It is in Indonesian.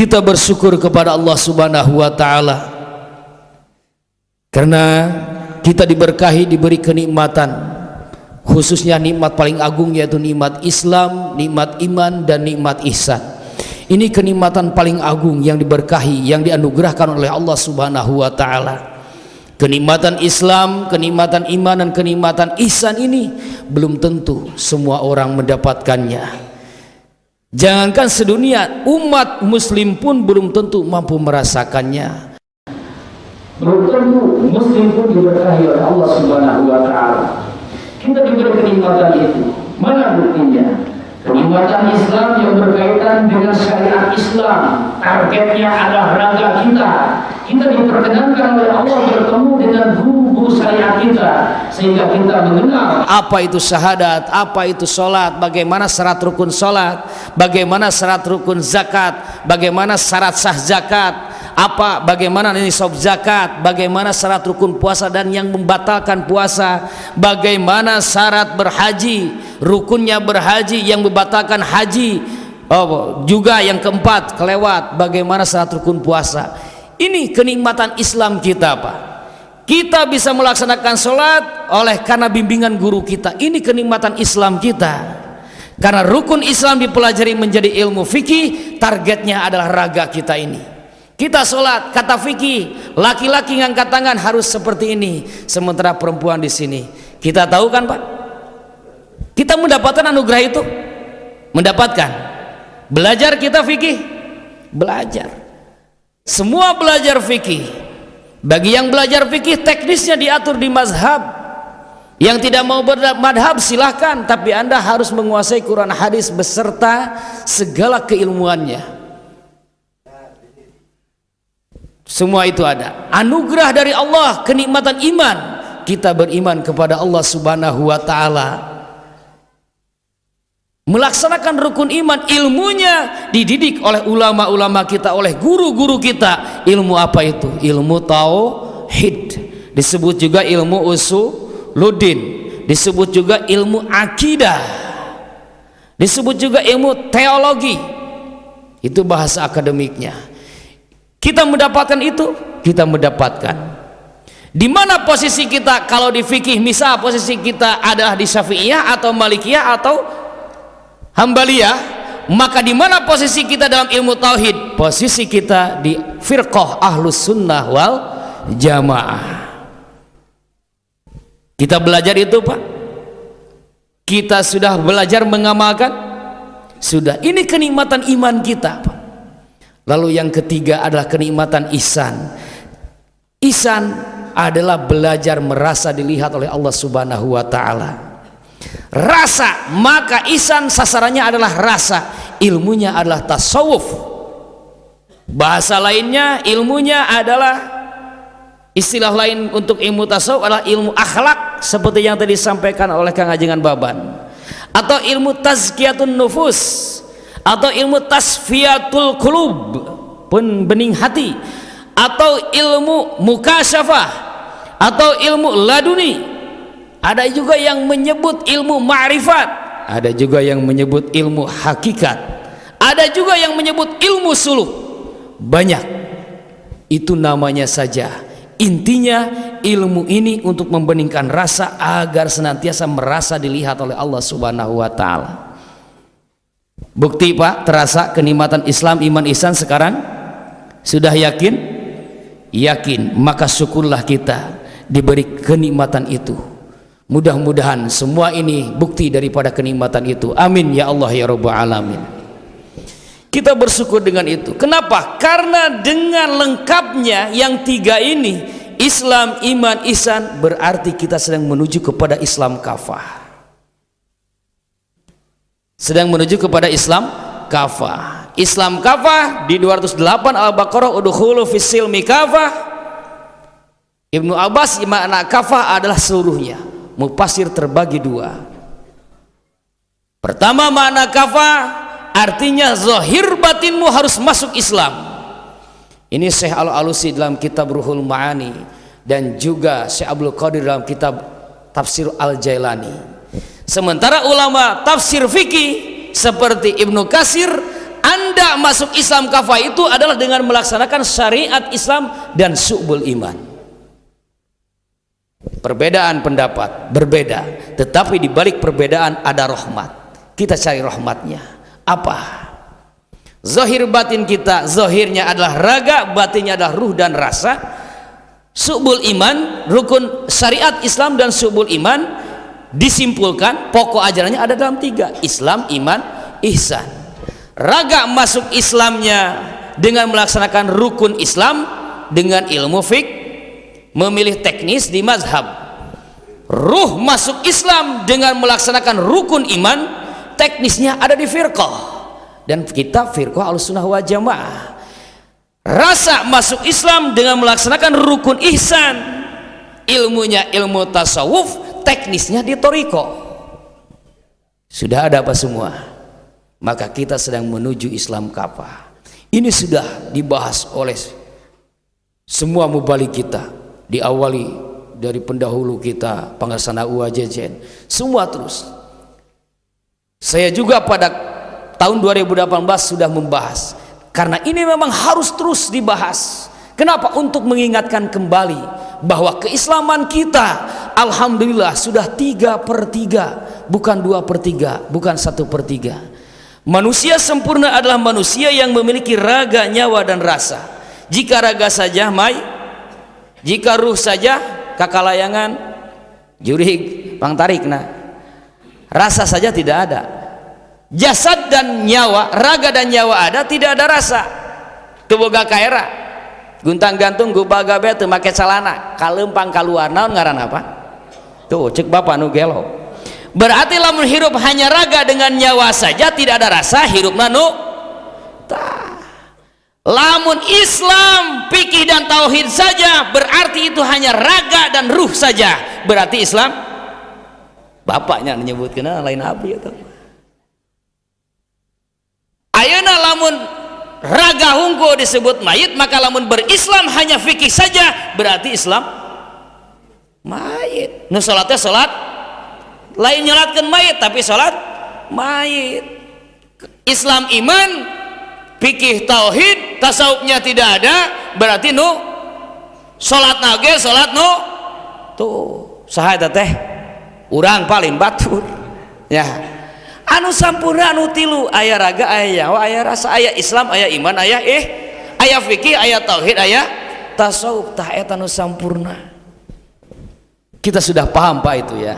Kita bersyukur kepada Allah Subhanahu wa taala karena kita diberkahi, diberi kenikmatan, khususnya nikmat paling agung yaitu nikmat Islam, nikmat iman dan nikmat ihsan. Ini kenikmatan paling agung yang diberkahi, yang dianugerahkan oleh Allah Subhanahu wa taala. Kenikmatan Islam, kenikmatan iman dan kenikmatan ihsan ini belum tentu semua orang mendapatkannya. Jangankan sedunia, umat muslim pun belum tentu mampu merasakannya. Belum tentu muslim pun diberkahi oleh Allah Subhanahu wa taala. Kita diberi kenikmatan itu. Mana buktinya? Kenikmatan Islam yang berkaitan dengan syariat Islam, targetnya adalah raga kita. Kita diperkenankan oleh Allah bertemu dengan guru-guru syariat kita, sehingga kita mengenal apa itu syahadat, apa itu sholat, bagaimana syarat rukun sholat, bagaimana syarat rukun zakat, bagaimana syarat sah zakat, bagaimana nisab zakat, bagaimana syarat rukun puasa dan yang membatalkan puasa, bagaimana syarat berhaji, rukunnya berhaji, yang membatalkan haji, juga yang keempat kelewat, bagaimana syarat rukun puasa. Ini kenikmatan Islam kita, Pak. Kita bisa melaksanakan sholat oleh karena bimbingan guru kita. Ini kenikmatan Islam kita. Karena rukun Islam dipelajari menjadi ilmu fikih, targetnya adalah raga kita ini. Kita sholat, kata fikih, laki-laki ngangkat tangan harus seperti ini, sementara perempuan di sini. Kita tahu kan, Pak? Kita mendapatkan anugerah itu, mendapatkan. Belajar kita fikih, belajar. Semua belajar fikih. Bagi yang belajar fikih, teknisnya diatur di mazhab. Yang tidak mau bermadhab silahkan, tapi Anda harus menguasai Quran hadis beserta segala keilmuannya. Semua itu ada. Anugerah dari Allah, kenikmatan iman. Kita beriman kepada Allah Subhanahu wa taala. Melaksanakan rukun iman, ilmunya dididik oleh ulama-ulama kita, oleh guru-guru kita. Ilmu apa itu? Ilmu tauhid, disebut juga ilmu usuluddin, disebut juga ilmu akidah, disebut juga ilmu teologi. Itu bahasa akademiknya. Kita mendapatkan itu, kita mendapatkan. Di mana posisi kita kalau di fikih? Misal posisi kita adalah di Syafi'iyah atau Malikiyah atau Hambaliyah, maka di mana posisi kita dalam ilmu tauhid? Posisi kita di firqah Ahlus Sunnah wal Jamaah. Kita belajar itu, Pak. Kita sudah belajar mengamalkan? Sudah. Ini kenikmatan iman kita, Pak. Lalu yang ketiga adalah kenikmatan ihsan. Ihsan adalah belajar merasa dilihat oleh Allah Subhanahu wa taala. Rasa, maka ihsan sasarannya adalah rasa, ilmunya adalah tasawuf. Bahasa lainnya, ilmunya adalah, istilah lain untuk ilmu tasawuf adalah ilmu akhlak, seperti yang tadi disampaikan oleh Kang Ajengan Baban, atau ilmu tazkiyatun nufus, atau ilmu tasfiyatul qulub, bening hati, atau ilmu mukasyafah, atau ilmu laduni. Ada juga yang menyebut ilmu ma'rifat, ada juga yang menyebut ilmu hakikat, ada juga yang menyebut ilmu suluk. Banyak. Itu namanya saja. Intinya ilmu ini untuk membeningkan rasa agar senantiasa merasa dilihat oleh Allah Subhanahu wa taala. Bukti, Pak, terasa kenikmatan Islam, iman, ihsan sekarang? Sudah yakin? Yakin. Maka syukurlah kita diberi kenikmatan itu. Mudah-mudahan semua ini bukti daripada kenikmatan itu. Amin ya Allah ya Rabbal Alamin. Kita bersyukur dengan itu. Kenapa? Karena dengan lengkapnya yang tiga ini, Islam, iman, ihsan, berarti kita sedang menuju kepada Islam kafah. Sedang menuju kepada Islam kafah. Islam kafah di 208 Al-Baqarah, udkhulu fis silmi kafah. Ibnu Abbas, makna kafah adalah seluruhnya. Mufasir terbagi dua. Pertama, makna kafah artinya zahir batinmu harus masuk Islam. Ini Syekh Al-Alusi dalam kitab Ruhul Ma'ani, dan juga Syekh Abdul Qadir dalam kitab Tafsir Al-Jailani. Sementara ulama tafsir fikih seperti Ibnu Katsir, Anda Anda masuk Islam kafah itu adalah dengan melaksanakan syariat Islam dan syu'bul iman. Perbedaan pendapat berbeda, tetapi di balik perbedaan ada rahmat. Kita cari rahmatnya apa? Zahir batin kita, zahirnya adalah raga, batinnya adalah ruh dan rasa. Syu'bul iman, rukun syariat Islam dan syu'bul iman disimpulkan pokok ajarannya ada dalam 3: Islam, iman, ihsan. Raga masuk Islamnya dengan melaksanakan rukun Islam dengan ilmu fiqh, memilih teknis di mazhab. Ruh masuk Islam dengan melaksanakan rukun iman, teknisnya ada di firqah, dan kita firqah Ahlussunnah wal Jamaah. Rasa masuk Islam dengan melaksanakan rukun ihsan, ilmunya ilmu tasawuf, teknisnya di thariqah. Sudah ada apa semua? Maka kita sedang menuju Islam kafah. Ini sudah dibahas oleh semua mubalik kita, diawali dari pendahulu kita, Pengarsana UAJJN, semua terus. Saya juga pada tahun 2018 sudah membahas, karena ini memang harus terus dibahas. Kenapa? Untuk mengingatkan kembali bahwa keislaman kita alhamdulillah sudah 3/3, bukan 2/3, bukan 1/3. Manusia sempurna adalah manusia yang memiliki raga, nyawa dan rasa. Jika raga saja mai, jika ruh saja kakalayangan jurig pangtarik, nah rasa saja tidak ada. Jasad dan nyawa, raga dan nyawa ada, tidak ada rasa. Tuboga kaera guntang gantung gubaga bete make celana kalempang kaluar, naon ngaran apa tuh cek bapak nu gelo. Berarti lamun hirup hanya raga dengan nyawa saja, tidak ada rasa, hirup nanu tah. Lamun Islam, fikih dan tauhid saja, berarti itu hanya raga dan ruh saja, berarti Islam. Bapaknya menyebutkan lain abi atau ayeuna lamun raga hungku disebut mayit, maka lamun berislam hanya fikih saja, berarti Islam mayit. Nu salatnya salat lain nyolatkan mayit, tapi salat mayit. Islam iman, fikih tauhid, tasawufnya tidak ada, berarti nu salat nage salat nu tuh saha teh urang paling batur ya. Anu sampurna anu tilu, aya raga, aya nyawa, aya rasa, aya Islam, aya iman, aya fikih, aya tauhid, aya tasawuf, tah eta nu sampurna. Kita sudah paham Pak itu ya.